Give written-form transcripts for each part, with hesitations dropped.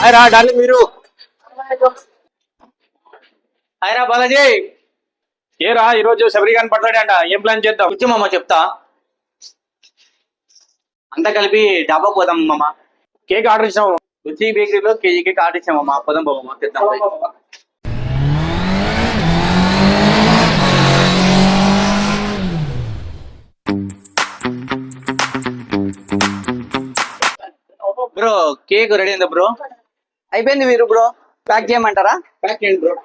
Hi రా darling మీరు. Hi రా బాలాజీ. ఏరా ఈరోజు శబరి గారిని పడతాడే అంట, ఏం ప్లాన్ చేద్దాం? కూర్చో మామ చెప్తా. అంతా కలిపి డాబా పోదాం మామ. కేక్ ఆర్డర్ ఇచ్చాము. రుచి బేకరీలో కేజీ కేక్ ఆర్డర్ ఇచ్చామమ్మా. పోదాం బాబమ్మ తెద్దాం. బ్రో కేక్ రెడీ అయిందా బ్రో? అయిపోయింది మీరు బ్రో, ప్యాక్ చేయమంటారా? ప్యాక్ చేయండి బ్రో.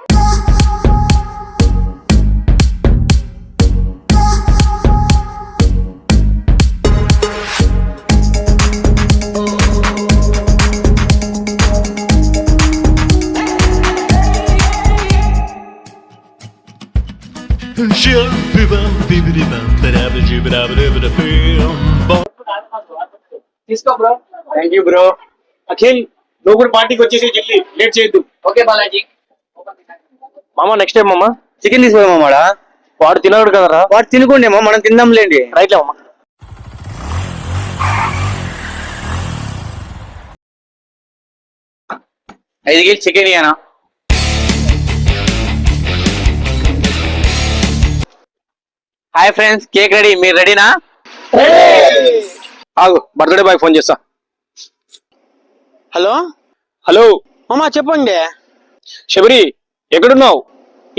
తీసుకో bro. Thank you bro. Akhil నువ్వు కూడా పార్టీకి వచ్చేసి జల్దీ, లేట్ చేయొద్దు. ఓకే బాలాజీ. మామ నెక్స్ట్ టైం మామ చికెన్ తీసుకోమా. వాడు తినడు కదరా. వాడు తినుకోండేమో, మనం తిందాంలేండి. రైట్ మామ. ఐదు కేజీ చికెన్ ఇయ్యనా? Hi friends, cake ready. మీరు రెడీనా? ఆగు, బర్త్డే బాయ్ ఫోన్ చేస్తా. హలో హలో మామా చెప్పండి. శబరి ఎక్కడున్నావు?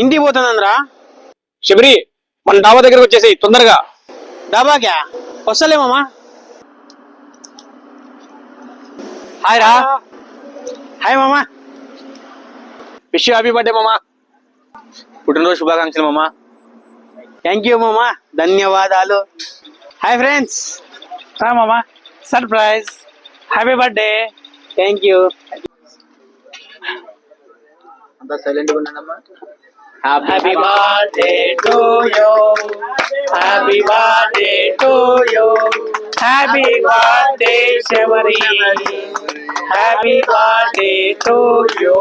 ఇంటికి పోతానంద్రా. శబరి మన డాబా దగ్గరకు వచ్చేసి తొందరగా. డాబాకా వస్తలే మామా. హాయ్ రా. హాయ్ మామా. విష్ హ్యాపీ బర్త్డే మామా. పుట్టినరోజు శుభాకాంక్షలు మామా. థ్యాంక్ యూ మామా, ధన్యవాదాలు. Hi friends. మామా surprise, happy birthday. Thank you. అంతా సైలెంట్ గా ఉన్నానమ్మా. Happy birthday to you, happy birthday to you, happy birthday Sabari, happy birthday to you.